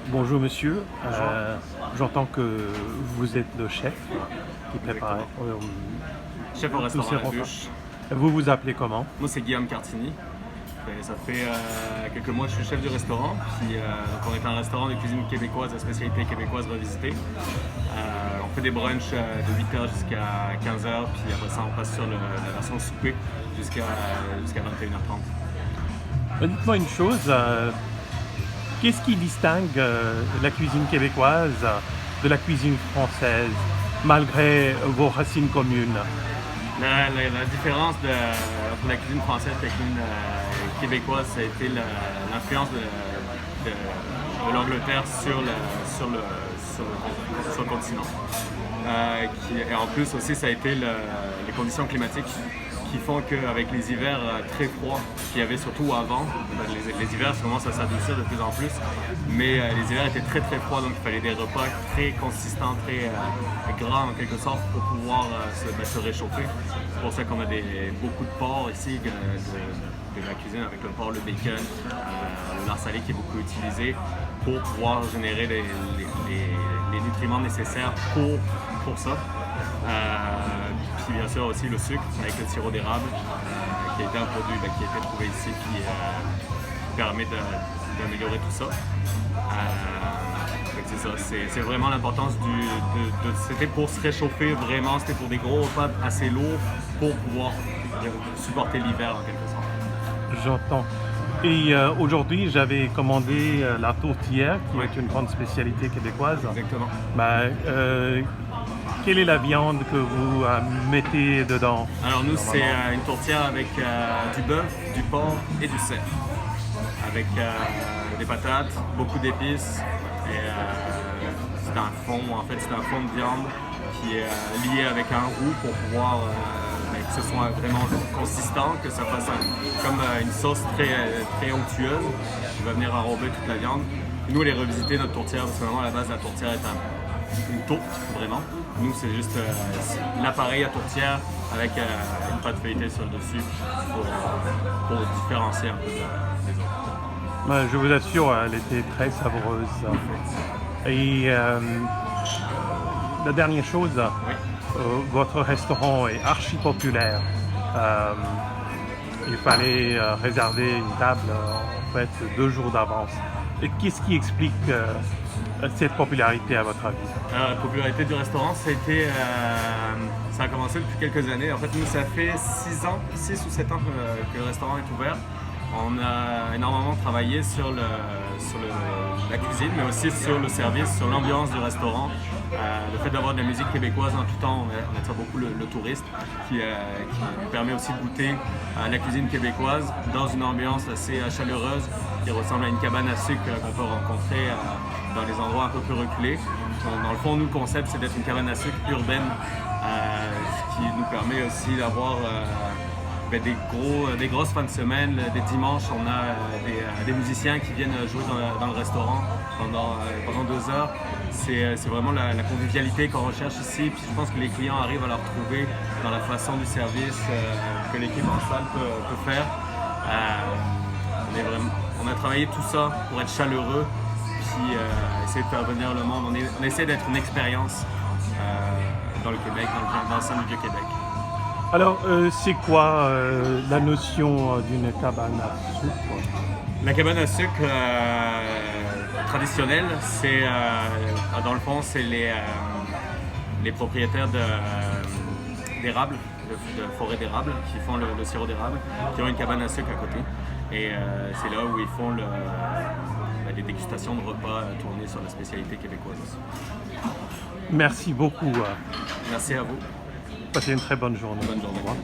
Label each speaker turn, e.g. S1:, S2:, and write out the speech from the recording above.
S1: Bonjour monsieur. J'entends que vous êtes le chef qui prépare
S2: Chef au
S1: tous
S2: restaurant
S1: ces
S2: La
S1: repas.
S2: Bûche.
S1: Vous vous appelez comment?
S2: Moi, c'est Guillaume Cartini. Et ça fait quelques mois que je suis chef du restaurant. Puis, donc on est un restaurant de cuisine québécoise, de spécialité québécoise revisitée. On fait des brunchs de 8h jusqu'à 15h. Puis après ça, on passe sur la version souper jusqu'à 21h30.
S1: Dites-moi une chose, qu'est-ce qui distingue la cuisine québécoise de la cuisine française, malgré vos racines communes?
S2: La différence entre la cuisine française et la cuisine québécoise, ça a été l'influence de l'Angleterre sur le continent. Et en plus aussi, ça a été les conditions climatiques qui font qu'avec les hivers très froids qu'il y avait surtout avant, les hivers commencent à s'adoucir de plus en plus, mais les hivers étaient très très froids, donc il fallait des repas très consistants, très gras en quelque sorte pour pouvoir se réchauffer. C'est pour ça qu'on a beaucoup de porc ici, de la cuisine avec le porc, le bacon, le lard salé qui est beaucoup utilisé pour pouvoir générer les nutriments nécessaires pour ça. Puis bien sûr aussi le sucre avec le sirop d'érable qui a été un produit qui a été trouvé ici qui permet d'améliorer tout ça. C'est ça, c'est vraiment l'importance c'était pour se réchauffer vraiment, c'était pour des gros repas assez lourds pour pouvoir supporter l'hiver en quelque sorte.
S1: J'entends. Et aujourd'hui, j'avais commandé la tourtière, qui est une grande spécialité québécoise.
S2: Exactement.
S1: Quelle est la viande que vous mettez dedans?
S2: Alors nous, c'est une tourtière avec du bœuf, du porc et du cerf. Avec des patates, beaucoup d'épices. Et c'est un fond de viande qui est lié avec un roux pour pouvoir que ce soit vraiment consistant, que ça fasse comme une sauce très, très onctueuse qui va venir enrober toute la viande. Et nous, elle est revisitée, notre tourtière, parce que vraiment à la base, la tourtière est une tourte, vraiment. Nous, c'est juste l'appareil à tourtière avec une pâte feuilletée sur le dessus pour différencier un peu des autres.
S1: Je vous assure, elle était très savoureuse. Et la dernière chose, votre restaurant est archi populaire. Il fallait réserver une table en fait 2 jours d'avance. Et qu'est-ce qui explique cette popularité à votre avis?
S2: La popularité du restaurant, ça a commencé depuis quelques années. En fait, nous, ça fait 6 ou 7 ans que le restaurant est ouvert. On a énormément travaillé sur la cuisine, mais aussi sur le service, sur l'ambiance du restaurant. Le fait d'avoir de la musique québécoise en tout temps, on attire beaucoup le touriste qui permet aussi de goûter à la cuisine québécoise dans une ambiance assez chaleureuse qui ressemble à une cabane à sucre qu'on peut rencontrer dans les endroits un peu plus reculés. Dans le fond, nous, le concept, c'est d'être une cabane à sucre urbaine, ce qui nous permet aussi d'avoir des grosses fins de semaine. Des dimanches, on a des musiciens qui viennent jouer dans le restaurant pendant 2 heures. C'est vraiment la convivialité qu'on recherche ici. Puis je pense que les clients arrivent à la retrouver dans la façon du service que l'équipe en salle peut faire. On a travaillé tout ça pour être chaleureux, puis essayer de faire venir le monde. On essaie d'être une expérience dans le Québec, dans le sein du Vieux-Québec.
S1: Alors, c'est quoi la notion d'une cabane à sucre?
S2: La cabane à sucre traditionnelle, c'est dans le fond, c'est les propriétaires d'érable, de forêt d'érable, qui font le sirop d'érable, qui ont une cabane à sucre à côté. Et c'est là où ils font des dégustations de repas tournés sur la spécialité québécoise aussi.
S1: Merci beaucoup.
S2: Merci à vous.
S1: Passez une très bonne journée.
S2: Bonne journée.
S1: Au revoir.